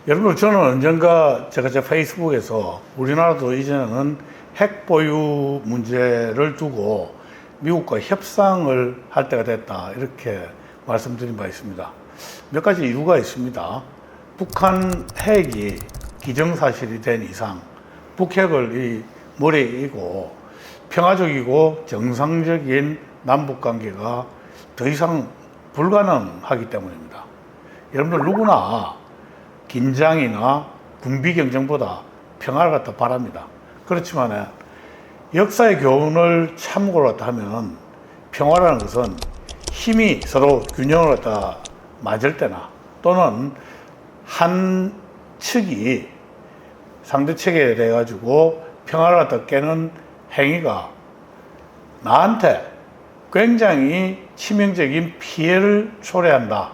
여러분, 저는 언젠가 제가 제 페이스북에서 우리나라도 이제는 핵 보유 문제를 두고 미국과 협상을 할 때가 됐다, 이렇게 말씀드린 바 있습니다. 몇 가지 이유가 있습니다. 북한 핵이 기정사실이 된 이상 북핵을 이 머리에 이고 평화적이고 정상적인 남북관계가 더 이상 불가능하기 때문입니다. 여러분들 누구나 긴장이나 군비 경쟁보다 평화를 갖다 바랍니다. 그렇지만 역사의 교훈을 참고로 하면 평화라는 것은 힘이 서로 균형을 갖다 맞을 때나 또는 한 측이 상대 측에 대해 가지고 평화를 갖다 깨는 행위가 나한테 굉장히 치명적인 피해를 초래한다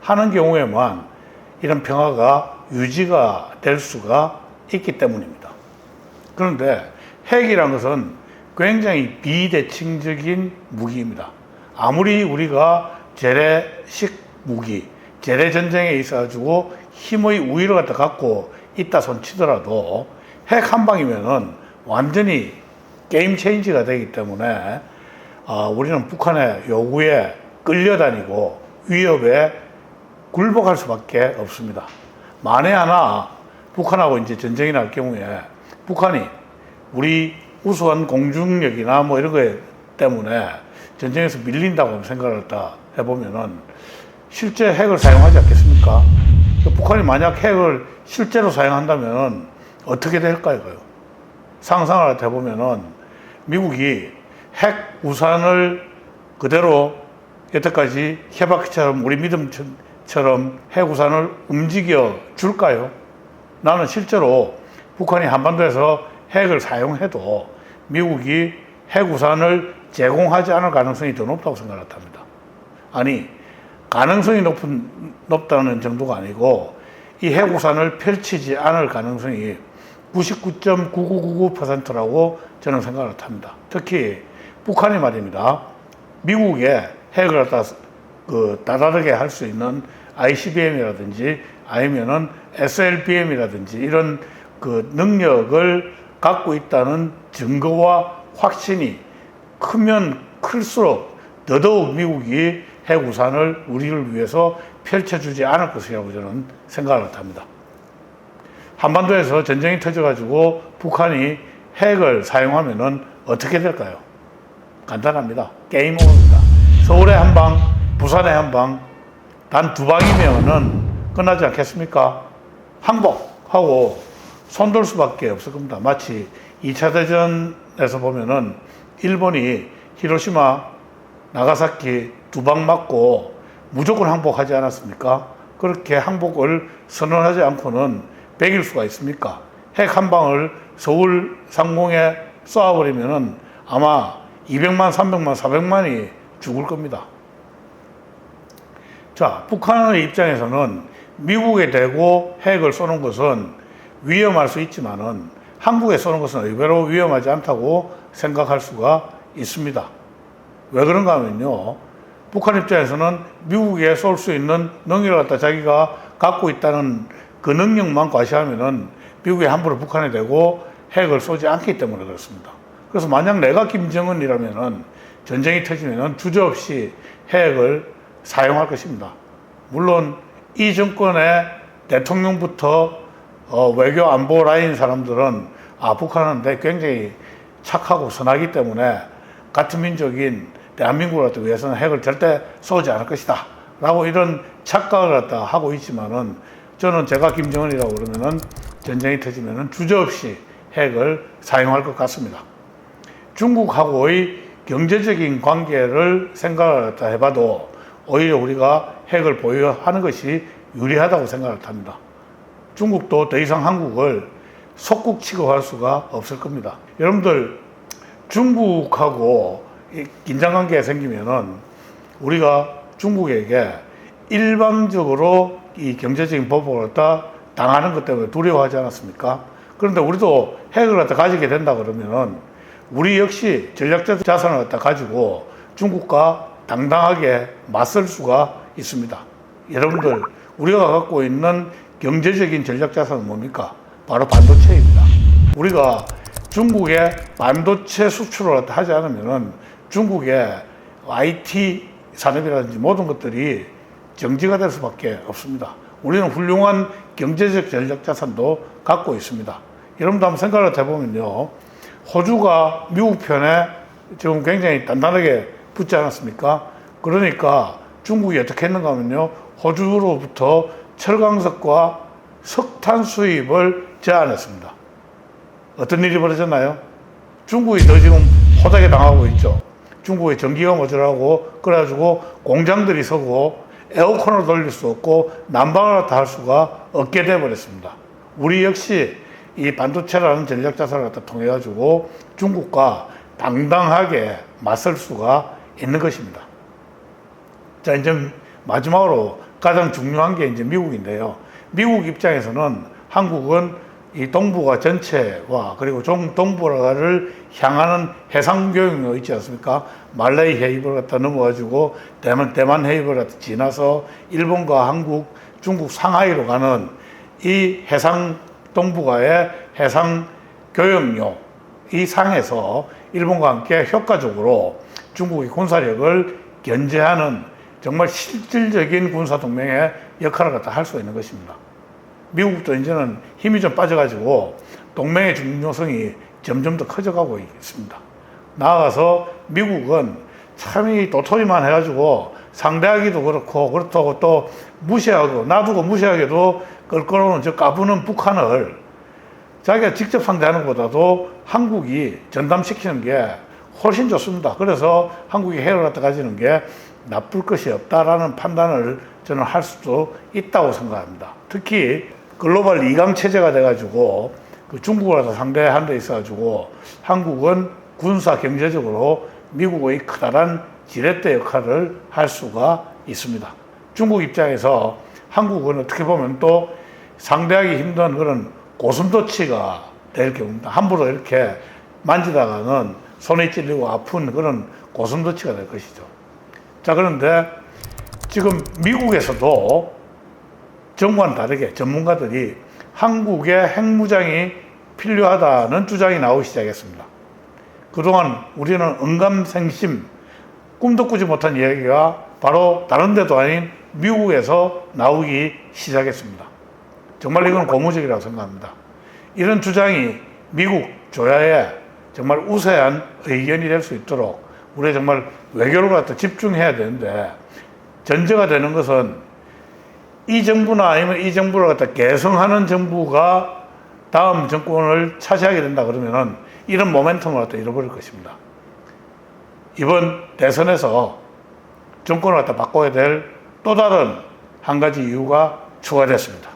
하는 경우에만 이런 평화가 유지가 될 수가 있기 때문입니다. 그런데 핵이라는 것은 굉장히 비대칭적인 무기입니다. 아무리 우리가 재래식 무기, 재래전쟁에 있어가지고 힘의 우위를 갖다 갖고 있다 손치더라도 핵 한 방이면은 완전히 게임 체인지가 되기 때문에 우리는 북한의 요구에 끌려다니고 위협에 굴복할 수밖에 없습니다. 만에 하나 북한하고 이제 전쟁이 날 경우에 북한이 우리 우수한 공중력이나 뭐 이런 거 때문에 전쟁에서 밀린다고 생각을 했다 해보면은 실제 핵을 사용하지 않겠습니까? 북한이 만약 핵을 실제로 사용한다면 어떻게 될까요? 상상을 해보면은 미국이 핵 우산을 그대로 여태까지 해바퀴처럼 우리 믿음처럼 핵 우산을 움직여 줄까요? 나는 실제로 북한이 한반도에서 핵을 사용해도 미국이 핵 우산을 제공하지 않을 가능성이 더 높다고 생각합니다. 아니, 가능성이 높다는 정도가 아니고 이 핵 우산을 펼치지 않을 가능성이 99.9999%라고 저는 생각을 합니다. 특히 북한이 말입니다. 미국의 핵을 갖다 다다르게 할 수 있는 ICBM이라든지 아니면은 SLBM이라든지 이런 능력을 갖고 있다는 증거와 확신이 크면 클수록 더더욱 미국이 핵 우산을 우리를 위해서 펼쳐주지 않을 것이라고 저는 생각을 합니다. 한반도에서 전쟁이 터져가지고 북한이 핵을 사용하면은 어떻게 될까요? 간단합니다. 게임 오버입니다. 서울의 한 방, 부산의 한 방, 단 두 방이면은 끝나지 않겠습니까? 항복하고 손돌 수밖에 없을 겁니다. 마치 2차 대전에서 보면은 일본이 히로시마, 나가사키 두 방 맞고 무조건 항복하지 않았습니까? 그렇게 항복을 선언하지 않고는 100일 수가 있습니까? 핵 한 방을 서울 상공에 쏘아버리면은 아마 200만, 300만, 400만이 죽을 겁니다. 자, 북한의 입장에서는 미국에 대고 핵을 쏘는 것은 위험할 수 있지만은 한국에 쏘는 것은 의외로 위험하지 않다고 생각할 수가 있습니다. 왜 그런가 하면요, 북한 입장에서는 미국에 쏠 수 있는 능력을 갖다 자기가 갖고 있다는 그 능력만 과시하면은 미국이 함부로 북한에 대고 핵을 쏘지 않기 때문에 그렇습니다. 그래서 만약 내가 김정은이라면은 전쟁이 터지면은 주저없이 핵을 사용할 것입니다. 물론 이 정권의 대통령부터 외교 안보 라인 사람들은 북한은 굉장히 착하고 선하기 때문에 같은 민족인 대한민국을 위해서는 핵을 절대 쏘지 않을 것이다 라고 이런 착각을 갖다 하고 있지만은 저는 제가 김정은이라고 그러면은 전쟁이 터지면은 주저없이 핵을 사용할 것 같습니다. 중국하고의 경제적인 관계를 생각을 해봐도 오히려 우리가 핵을 보유하는 것이 유리하다고 생각을 합니다. 중국도 더 이상 한국을 속국 취급할 수가 없을 겁니다. 여러분들, 중국하고 긴장관계가 생기면은 우리가 중국에게 일방적으로 이 경제적인 보복을 갖다 당하는 것 때문에 두려워하지 않았습니까? 그런데 우리도 핵을 갖다 가지게 된다 그러면은 우리 역시 전략적 자산을 갖다 가지고 중국과 당당하게 맞설 수가 있습니다. 여러분들, 우리가 갖고 있는 경제적인 전략 자산은 뭡니까? 바로 반도체입니다. 우리가 중국에 반도체 수출을 하지 않으면은 중국의 IT 산업이라든지 모든 것들이 정지가 될 수밖에 없습니다. 우리는 훌륭한 경제적 전략 자산도 갖고 있습니다. 여러분도 한번 생각을 해보면요. 호주가 미국 편에 지금 굉장히 단단하게 붙지 않았습니까? 그러니까 중국이 어떻게 했는가 하면요. 호주로부터 철강석과 석탄 수입을 제한했습니다. 어떤 일이 벌어졌나요? 중국이 더 지금 호되게 당하고 있죠. 중국의 전기가 모자라고 그래가지고 공장들이 서고 에어컨을 돌릴 수 없고 난방을 다 할 수가 없게 돼버렸습니다. 우리 역시 이 반도체라는 전략 자산을 통해 가지고 중국과 당당하게 맞설 수가 있는 것입니다. 자, 이제 마지막으로 가장 중요한 게 이제 미국인데요. 미국 입장에서는 한국은 이 동북아 전체와 그리고 동북아를 향하는 해상 교역로 있지 않습니까? 말레이 해협을 갖다 넘어가지고 대만 해협을 갖다 지나서 일본과 한국, 중국 상하이로 가는 이 해상 동북아의 해상 교역로 이 상에서 일본과 함께 효과적으로 중국의 군사력을 견제하는 정말 실질적인 군사 동맹의 역할을 갖다 할 수 있는 것입니다. 미국도 이제는 힘이 좀 빠져가지고 동맹의 중요성이 점점 더 커져가고 있습니다. 나아가서 미국은 참 이 도토리만 해가지고 상대하기도 그렇다고 또 무시하고 놔두고 무시하게도 껄끄러운 저 까부는 북한을 자기가 직접 상대하는 것보다도 한국이 전담시키는 게 훨씬 좋습니다. 그래서 한국이 해를 갖다 가지는 게 나쁠 것이 없다라는 판단을 저는 할 수도 있다고 생각합니다. 특히 글로벌 2강 체제가 돼가지고 그 중국을 상대하는 데 있어가지고 한국은 군사 경제적으로 미국의 커다란 지렛대 역할을 할 수가 있습니다. 중국 입장에서 한국은 어떻게 보면 또 상대하기 힘든 그런 고슴도치가 될 경우입니다. 함부로 이렇게 만지다가는 손에 찔리고 아픈 그런 고슴도치가 될 것이죠. 자, 그런데 지금 미국에서도 정부와는 다르게 전문가들이 한국의 핵무장이 필요하다는 주장이 나오기 시작했습니다. 그동안 우리는 언감생심, 꿈도 꾸지 못한 이야기가 바로 다른 데도 아닌 미국에서 나오기 시작했습니다. 정말 이건 고무적이라고 생각합니다. 이런 주장이 미국 조야에 정말 우세한 의견이 될 수 있도록 우리 정말 외교를 갖다 집중해야 되는데, 전제가 되는 것은 이 정부나 아니면 이 정부를 갖다 개성하는 정부가 다음 정권을 차지하게 된다 그러면은 이런 모멘텀을 갖다 잃어버릴 것입니다. 이번 대선에서 정권을 갖다 바꿔야 될 또 다른 한 가지 이유가 추가됐습니다.